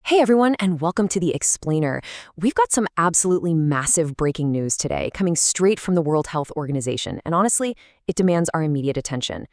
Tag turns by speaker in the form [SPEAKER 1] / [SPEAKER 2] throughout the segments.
[SPEAKER 1] Hey everyone, and welcome to The Explainer. We've got some absolutely massive breaking news today, coming straight from the World Health Organization, and honestly, it demands our immediate attention.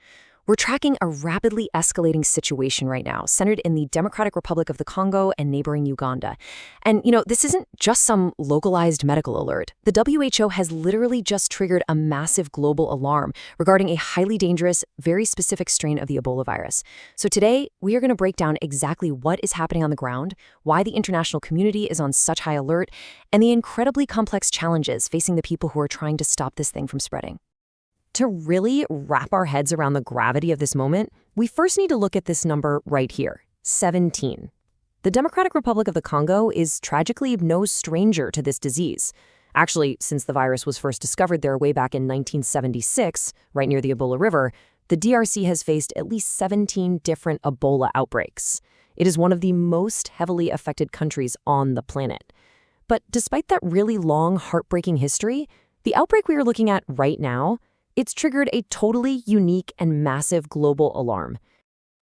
[SPEAKER 1] We're tracking a rapidly escalating situation right now, centered in the Democratic Republic of the Congo and neighboring Uganda. And, this isn't just some localized medical alert. The WHO has literally just triggered a massive global alarm regarding a highly dangerous, very specific strain of the Ebola virus. So today, we are going to break down exactly what is happening on the ground, why the international community is on such high alert, and the incredibly complex challenges facing the people who are trying to stop this thing from spreading. To really wrap our heads around the gravity of this moment, we first need to look at this number right here, 17. The Democratic Republic of the Congo is tragically no stranger to this disease. Actually, since the virus was first discovered there way back in 1976, right near the Ebola River, the DRC has faced at least 17 different Ebola outbreaks. It is one of the most heavily affected countries on the planet. But despite that really long, heartbreaking history, the outbreak we are looking at right now, it's triggered a totally unique and massive global alarm.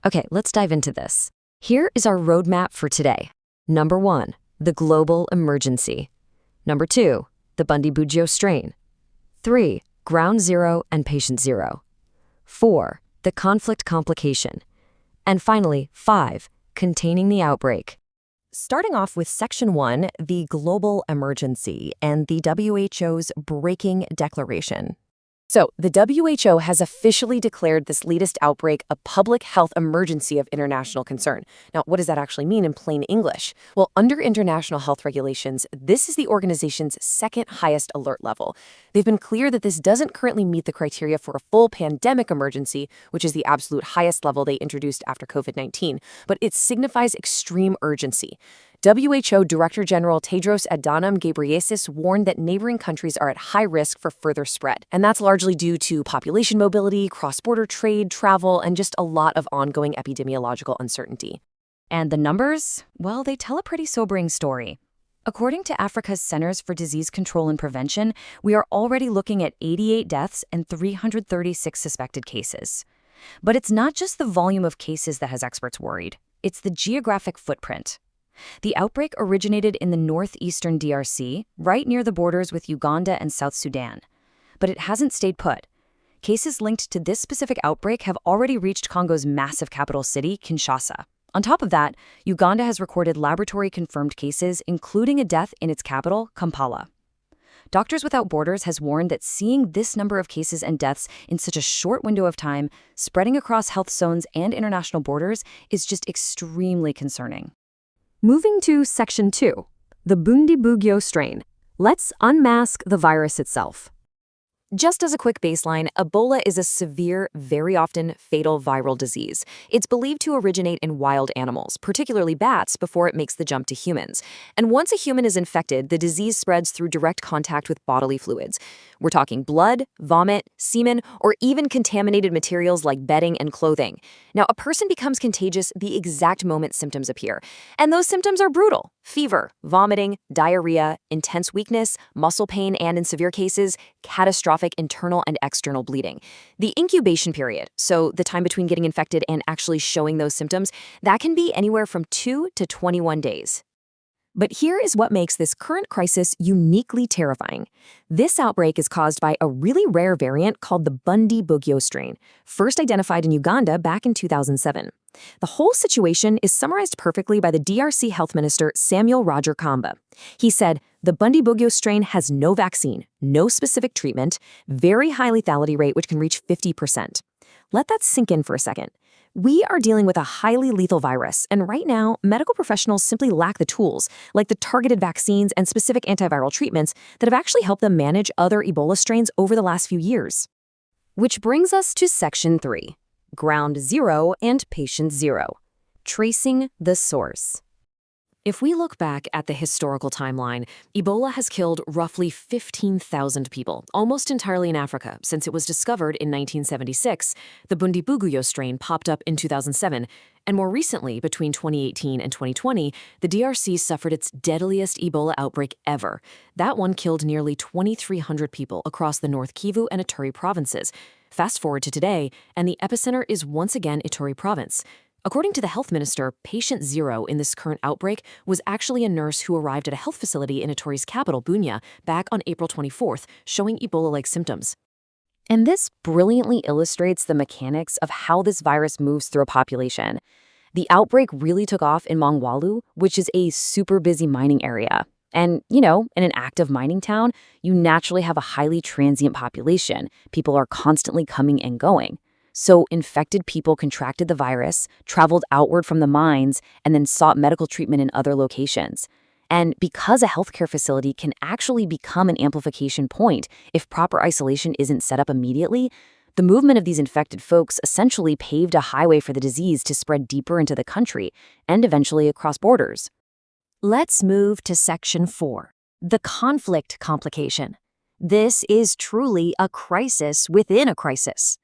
[SPEAKER 1] Okay, let's dive into this. Here is our roadmap for today. Number 1, the global emergency. Number 2, the Bundibugyo strain. 3, ground zero and patient zero. 4, the conflict complication. And finally, 5, containing the outbreak. Starting off with Section 1, the global emergency and the WHO's breaking declaration. So, the WHO has officially declared this latest outbreak a public health emergency of international concern. Now, what does that actually mean in plain English? Well, under international health regulations, this is the organization's second highest alert level. They've been clear that this doesn't currently meet the criteria for a full pandemic emergency, which is the absolute highest level they introduced after COVID-19, but it signifies extreme urgency. WHO Director General Tedros Adhanom Ghebreyesus warned that neighboring countries are at high risk for further spread, and that's largely due to population mobility, cross-border trade, travel, and just a lot of ongoing epidemiological uncertainty. And the numbers? Well, they tell a pretty sobering story. According to Africa's Centers for Disease Control and Prevention, we are already looking at 88 deaths and 336 suspected cases. But it's not just the volume of cases that has experts worried. It's the geographic footprint. The outbreak originated in the northeastern DRC, right near the borders with Uganda and South Sudan. But it hasn't stayed put. Cases linked to this specific outbreak have already reached Congo's massive capital city, Kinshasa. On top of that, Uganda has recorded laboratory-confirmed cases, including a death in its capital, Kampala. Doctors Without Borders has warned that seeing this number of cases and deaths in such a short window of time, spreading across health zones and international borders, is just extremely concerning. Moving to Section 2, the Bundibugyo strain. Let's unmask the virus itself. Just as a quick baseline, Ebola is a severe, very often fatal viral disease. It's believed to originate in wild animals, particularly bats, before it makes the jump to humans. And once a human is infected, the disease spreads through direct contact with bodily fluids. We're talking blood, vomit, semen, or even contaminated materials like bedding and clothing. Now, a person becomes contagious the exact moment symptoms appear. And those symptoms are brutal. Fever, vomiting, diarrhea, intense weakness, muscle pain, and in severe cases, catastrophic internal and external bleeding. The incubation period, so the time between getting infected and actually showing those symptoms, that can be anywhere from 2 to 21 days. But here is what makes this current crisis uniquely terrifying. This outbreak is caused by a really rare variant called the Bundibugyo strain, first identified in Uganda back in 2007. The whole situation is summarized perfectly by the DRC Health Minister Samuel Roger Kamba. He said, the Bundibugyo strain has no vaccine, no specific treatment, very high lethality rate which can reach 50%. Let that sink in for a second. We are dealing with a highly lethal virus, and right now, medical professionals simply lack the tools, like the targeted vaccines and specific antiviral treatments that have actually helped them manage other Ebola strains over the last few years. Which brings us to Section 3, Ground Zero and Patient Zero, tracing the source. If we look back at the historical timeline, Ebola has killed roughly 15,000 people, almost entirely in Africa, since it was discovered in 1976. The Bundibugyo strain popped up in 2007, and more recently, between 2018 and 2020, the DRC suffered its deadliest Ebola outbreak ever. That one killed nearly 2,300 people across the North Kivu and Ituri provinces. Fast forward to today, and the epicenter is once again Ituri province. According to the health minister, patient zero in this current outbreak was actually a nurse who arrived at a health facility in Ituri's capital, Bunia, back on April 24th, showing Ebola-like symptoms. And this brilliantly illustrates the mechanics of how this virus moves through a population. The outbreak really took off in Mongwalu, which is a super busy mining area. And, in an active mining town, you naturally have a highly transient population. People are constantly coming and going. So infected people contracted the virus, traveled outward from the mines, and then sought medical treatment in other locations. And because a healthcare facility can actually become an amplification point if proper isolation isn't set up immediately, the movement of these infected folks essentially paved a highway for the disease to spread deeper into the country and eventually across borders. Let's move to Section 4, the conflict complication. This is truly a crisis within a crisis.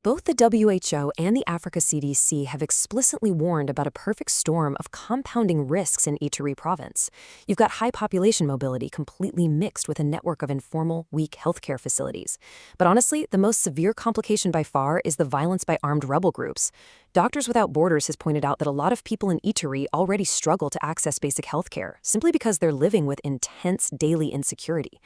[SPEAKER 1] Both the WHO and the Africa CDC have explicitly warned about a perfect storm of compounding risks in Ituri province. You've got high population mobility completely mixed with a network of informal, weak healthcare facilities. But honestly, the most severe complication by far is the violence by armed rebel groups. Doctors Without Borders has pointed out that a lot of people in Ituri already struggle to access basic healthcare simply because they're living with intense daily insecurity.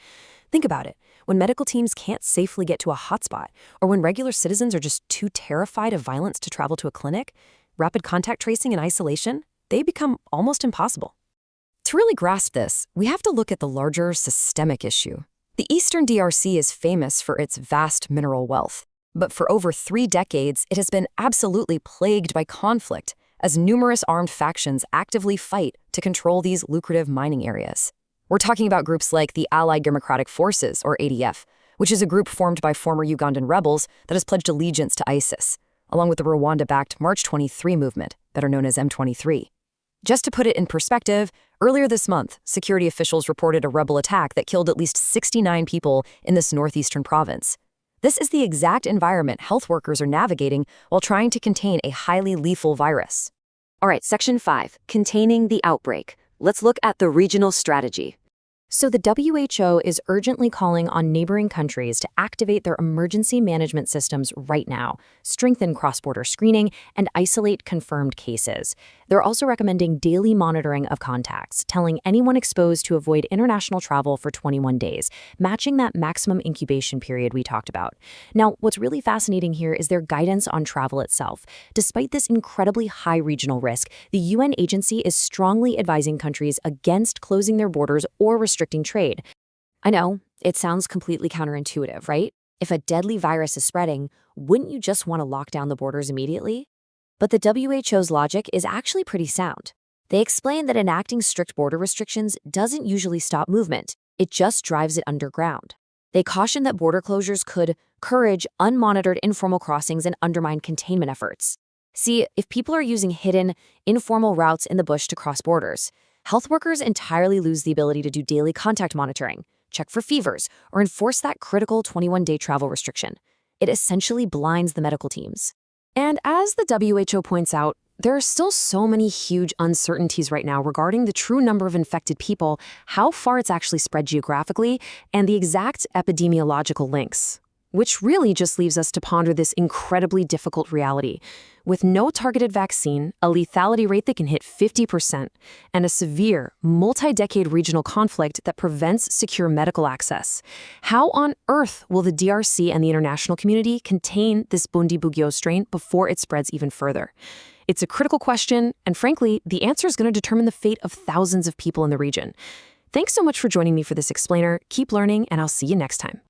[SPEAKER 1] Think about it. When medical teams can't safely get to a hotspot, or when regular citizens are just too terrified of violence to travel to a clinic, rapid contact tracing and isolation, they become almost impossible. To really grasp this, we have to look at the larger systemic issue. The Eastern DRC is famous for its vast mineral wealth, but for over 3 decades, it has been absolutely plagued by conflict as numerous armed factions actively fight to control these lucrative mining areas. We're talking about groups like the Allied Democratic Forces, or ADF, which is a group formed by former Ugandan rebels that has pledged allegiance to ISIS, along with the Rwanda-backed March 23 movement, better known as M23. Just to put it in perspective, earlier this month, security officials reported a rebel attack that killed at least 69 people in this northeastern province. This is the exact environment health workers are navigating while trying to contain a highly lethal virus. All right, Section 5, containing the outbreak. Let's look at the regional strategy. So the WHO is urgently calling on neighboring countries to activate their emergency management systems right now, strengthen cross-border screening, and isolate confirmed cases. They're also recommending daily monitoring of contacts, telling anyone exposed to avoid international travel for 21 days, matching that maximum incubation period we talked about. Now, what's really fascinating here is their guidance on travel itself. Despite this incredibly high regional risk, the UN agency is strongly advising countries against closing their borders or restricting trade. I know, it sounds completely counterintuitive, right? If a deadly virus is spreading, wouldn't you just want to lock down the borders immediately? But the WHO's logic is actually pretty sound. They explain that enacting strict border restrictions doesn't usually stop movement, it just drives it underground. They caution that border closures could encourage unmonitored informal crossings and undermine containment efforts. See, if people are using hidden, informal routes in the bush to cross borders, health workers entirely lose the ability to do daily contact monitoring, check for fevers, or enforce that critical 21-day travel restriction. It essentially blinds the medical teams. And as the WHO points out, there are still so many huge uncertainties right now regarding the true number of infected people, how far it's actually spread geographically, and the exact epidemiological links. Which really just leaves us to ponder this incredibly difficult reality. With no targeted vaccine, a lethality rate that can hit 50%, and a severe, multi-decade regional conflict that prevents secure medical access, how on earth will the DRC and the international community contain this Bundibugyo strain before it spreads even further? It's a critical question, and frankly, the answer is going to determine the fate of thousands of people in the region. Thanks so much for joining me for this explainer. Keep learning, and I'll see you next time.